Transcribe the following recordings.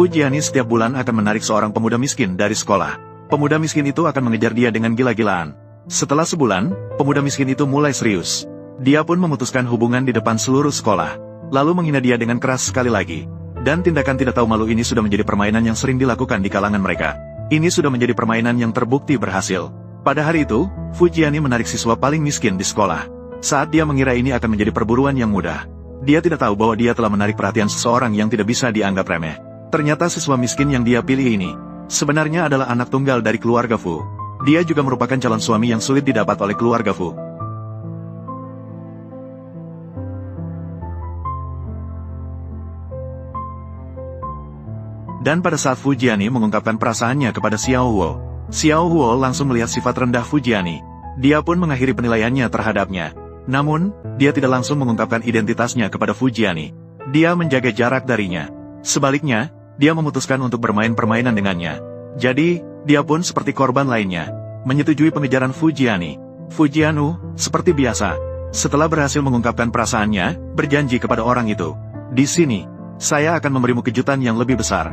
Fujiani setiap bulan akan menarik seorang pemuda miskin dari sekolah. Pemuda miskin itu akan mengejar dia dengan gila-gilaan. Setelah sebulan, pemuda miskin itu mulai serius. Dia pun memutuskan hubungan di depan seluruh sekolah, lalu menghina dia dengan keras sekali lagi. Dan tindakan tidak tahu malu ini sudah menjadi permainan yang sering dilakukan di kalangan mereka. Ini sudah menjadi permainan yang terbukti berhasil. Pada hari itu, Fujiani menarik siswa paling miskin di sekolah. Saat dia mengira ini akan menjadi perburuan yang mudah, dia tidak tahu bahwa dia telah menarik perhatian seseorang yang tidak bisa dianggap remeh. Ternyata siswa miskin yang dia pilih ini sebenarnya adalah anak tunggal dari keluarga Fu. Dia juga merupakan calon suami yang sulit didapat oleh keluarga Fu. Dan pada saat Fujiani mengungkapkan perasaannya kepada Xiao Huo langsung melihat sifat rendah Fujiani. Dia pun mengakhiri penilaiannya terhadapnya. Namun, dia tidak langsung mengungkapkan identitasnya kepada Fujiani. Dia menjaga jarak darinya. Sebaliknya, dia memutuskan untuk bermain permainan dengannya. Jadi, dia pun seperti korban lainnya, menyetujui pengejaran Fujiani. Fujianu, seperti biasa, setelah berhasil mengungkapkan perasaannya, berjanji kepada orang itu, "Di sini, saya akan memberimu kejutan yang lebih besar."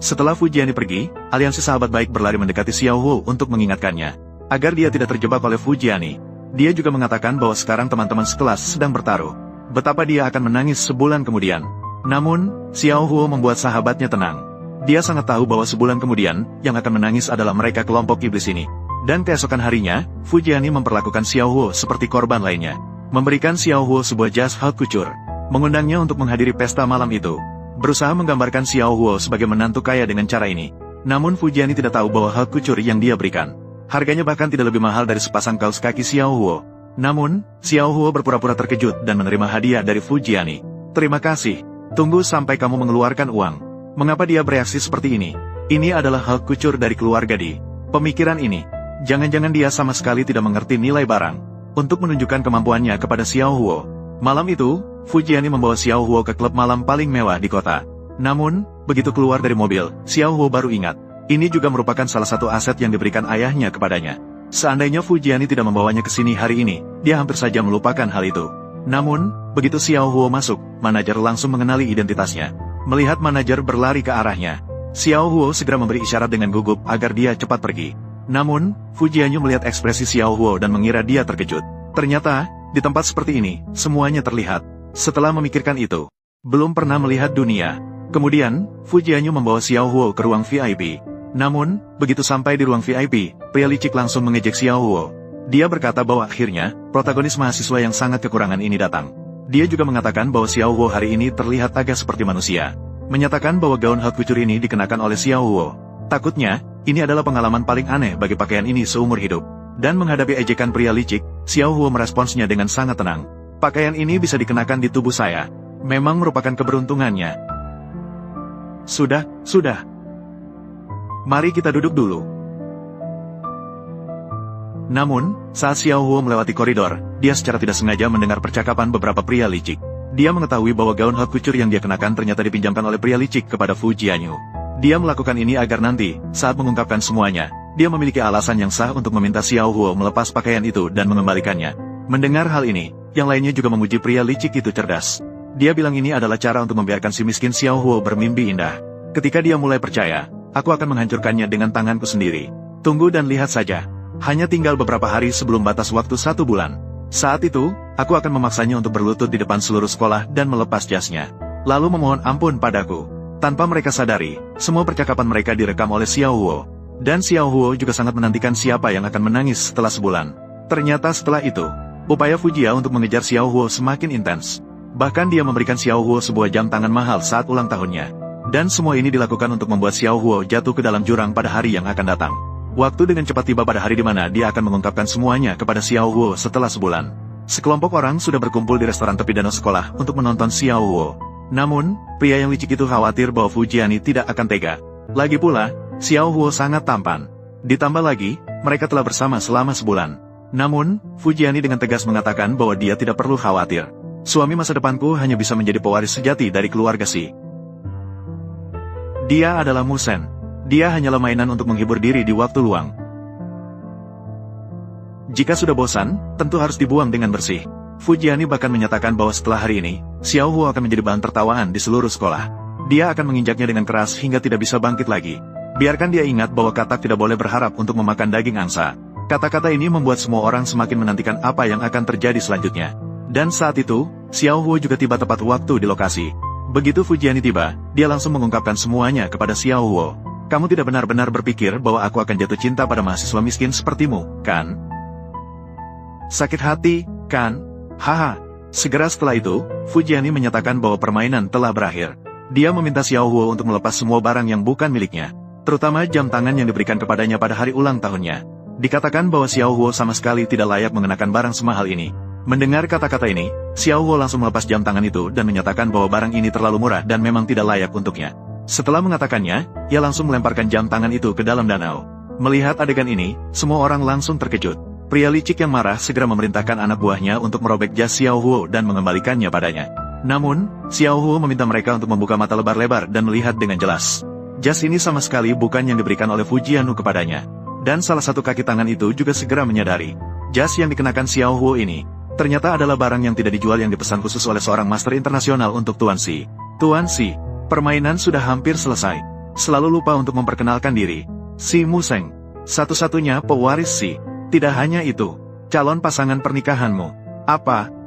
Setelah Fujiani pergi, aliansi sahabat baik berlari mendekati Xiao Huo untuk mengingatkannya, agar dia tidak terjebak oleh Fujiani. Dia juga mengatakan bahwa sekarang teman-teman sekelas sedang bertaruh, betapa dia akan menangis sebulan kemudian. Namun, Xiao Huo membuat sahabatnya tenang. Dia sangat tahu bahwa sebulan kemudian, yang akan menangis adalah mereka kelompok iblis ini. Dan keesokan harinya, Fujiani memperlakukan Xiao Huo seperti korban lainnya. Memberikan Xiao Huo sebuah jas haute couture, mengundangnya untuk menghadiri pesta malam itu. Berusaha menggambarkan Xiao Huo sebagai menantu kaya dengan cara ini. Namun Fujiani tidak tahu bahwa haute couture yang dia berikan harganya bahkan tidak lebih mahal dari sepasang kaos kaki Xiao Huo. Namun, Xiao Huo berpura-pura terkejut dan menerima hadiah dari Fujiani. "Terima kasih. Tunggu sampai kamu mengeluarkan uang." Mengapa dia bereaksi seperti ini? Ini adalah haute couture dari keluarga Di. Pemikiran ini, jangan-jangan dia sama sekali tidak mengerti nilai barang. Untuk menunjukkan kemampuannya kepada Xiao Huo, malam itu, Fujiani membawa Xiao Huo ke klub malam paling mewah di kota. Namun, begitu keluar dari mobil, Xiao Huo baru ingat, ini juga merupakan salah satu aset yang diberikan ayahnya kepadanya. Seandainya Fujiani tidak membawanya ke sini hari ini, dia hampir saja melupakan hal itu. Namun, begitu Xiao Huo masuk, manajer langsung mengenali identitasnya. Melihat manajer berlari ke arahnya, Xiao Huo segera memberi isyarat dengan gugup agar dia cepat pergi. Namun, Fujiani melihat ekspresi Xiao Huo dan mengira dia terkejut. Ternyata, di tempat seperti ini, semuanya terlihat. Setelah memikirkan itu, belum pernah melihat dunia. Kemudian, Fujiani membawa Xiao Huo ke ruang VIP. Namun, begitu sampai di ruang VIP, pria licik langsung mengejek Xiao Huo. Dia berkata bahwa akhirnya, protagonis mahasiswa yang sangat kekurangan ini datang. Dia juga mengatakan bahwa Xiao Huo hari ini terlihat agak seperti manusia. Menyatakan bahwa gaun haute couture ini dikenakan oleh Xiao Huo. Takutnya, ini adalah pengalaman paling aneh bagi pakaian ini seumur hidup. Dan menghadapi ejekan pria licik, Xiao Huo meresponsnya dengan sangat tenang. "Pakaian ini bisa dikenakan di tubuh saya. Memang merupakan keberuntungannya." Sudah. Mari kita duduk dulu." Namun, saat Xiao Huo melewati koridor, dia secara tidak sengaja mendengar percakapan beberapa pria licik. Dia mengetahui bahwa gaun haute couture yang dia kenakan ternyata dipinjamkan oleh pria licik kepada Fujiani. Dia melakukan ini agar nanti, saat mengungkapkan semuanya, dia memiliki alasan yang sah untuk meminta Xiao Huo melepas pakaian itu dan mengembalikannya. Mendengar hal ini, yang lainnya juga memuji pria licik itu cerdas. Dia bilang ini adalah cara untuk membiarkan si miskin Xiao Huo bermimpi indah. Ketika dia mulai percaya, "Aku akan menghancurkannya dengan tanganku sendiri. Tunggu dan lihat saja. Hanya tinggal beberapa hari sebelum batas waktu 1 bulan. Saat itu, aku akan memaksanya untuk berlutut di depan seluruh sekolah dan melepas jasnya. Lalu memohon ampun padaku." Tanpa mereka sadari, semua percakapan mereka direkam oleh Xiao Huo. Dan Xiao Huo juga sangat menantikan siapa yang akan menangis setelah sebulan. Ternyata setelah itu, upaya Fujia untuk mengejar Xiao Huo semakin intens. Bahkan dia memberikan Xiao Huo sebuah jam tangan mahal saat ulang tahunnya. Dan semua ini dilakukan untuk membuat Xiao Huo jatuh ke dalam jurang pada hari yang akan datang. Waktu dengan cepat tiba pada hari di mana dia akan mengungkapkan semuanya kepada Xiao Huo setelah sebulan. Sekelompok orang sudah berkumpul di restoran tepi danau sekolah untuk menonton Xiao Huo. Namun, pria yang licik itu khawatir bahwa Fujiani tidak akan tega. Lagi pula, Xiao Huo sangat tampan. Ditambah lagi, mereka telah bersama selama sebulan. Namun, Fujiani dengan tegas mengatakan bahwa dia tidak perlu khawatir. Suami masa depanku hanya bisa menjadi pewaris sejati dari keluarga Si. Dia adalah Musen. Dia hanyalah mainan untuk menghibur diri di waktu luang. Jika sudah bosan, tentu harus dibuang dengan bersih. Fujiani bahkan menyatakan bahwa setelah hari ini, Xiao Huo akan menjadi bahan tertawaan di seluruh sekolah. dia akan menginjaknya dengan keras hingga tidak bisa bangkit lagi. Biarkan dia ingat bahwa katak tidak boleh berharap untuk memakan daging angsa. Kata-kata ini membuat semua orang semakin menantikan apa yang akan terjadi selanjutnya. Dan saat itu, Xiao Huo juga tiba tepat waktu di lokasi. Begitu Fujiani tiba, dia langsung mengungkapkan semuanya kepada Xiao Huo. Kamu tidak benar-benar berpikir bahwa aku akan jatuh cinta pada mahasiswa miskin sepertimu, kan? Sakit hati, kan? Haha. Segera setelah itu, Fujiani menyatakan bahwa permainan telah berakhir. Dia meminta Xiao Huo untuk melepas semua barang yang bukan miliknya, terutama jam tangan yang diberikan kepadanya pada hari ulang tahunnya. Dikatakan bahwa Xiao Huo sama sekali tidak layak mengenakan barang semahal ini. Mendengar kata-kata ini, Xiao Huo langsung melepas jam tangan itu dan menyatakan bahwa barang ini terlalu murah dan memang tidak layak untuknya. Setelah mengatakannya, ia langsung melemparkan jam tangan itu ke dalam danau. Melihat adegan ini, semua orang langsung terkejut. Pria licik yang marah segera memerintahkan anak buahnya untuk merobek jas Xiao Huo dan mengembalikannya padanya. Namun, Xiao Huo meminta mereka untuk membuka mata lebar-lebar dan melihat dengan jelas. Jas ini sama sekali bukan yang diberikan oleh Fujianu kepadanya. Dan salah satu kaki tangan itu juga segera menyadari. Jas yang dikenakan Xiao Huo ini, ternyata adalah barang yang tidak dijual yang dipesan khusus oleh seorang master internasional untuk Tuan Si. Tuan Si, permainan sudah hampir selesai. Selalu lupa untuk memperkenalkan diri. Si Museng, satu-satunya pewaris Si. Tidak hanya itu, calon pasangan pernikahanmu. Apa?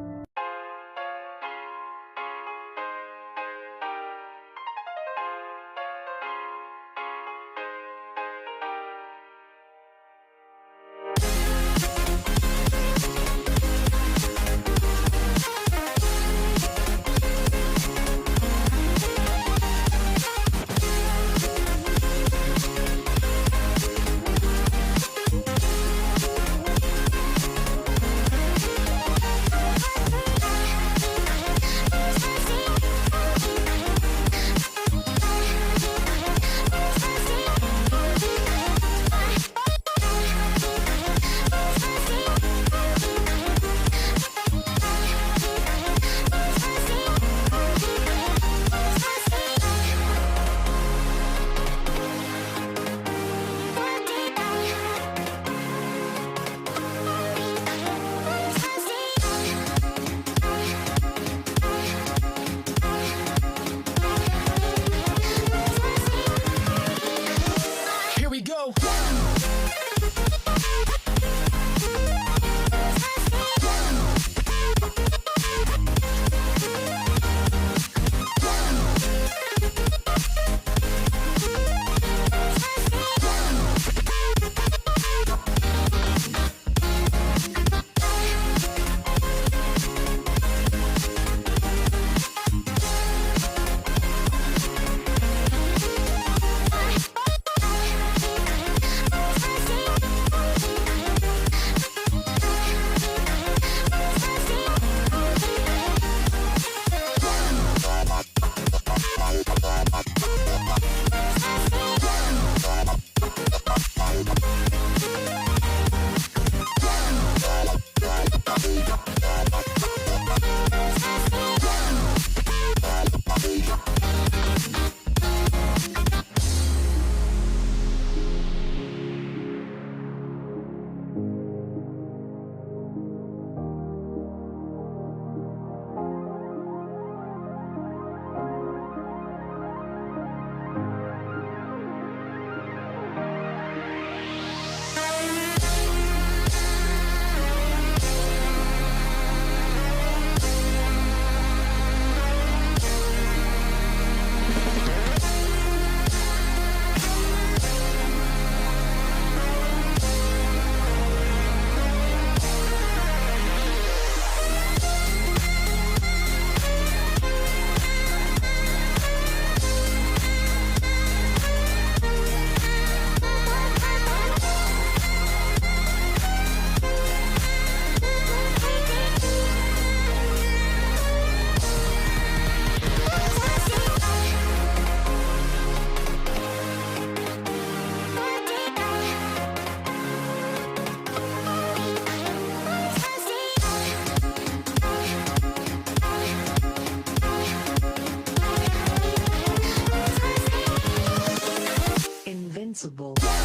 Invincible.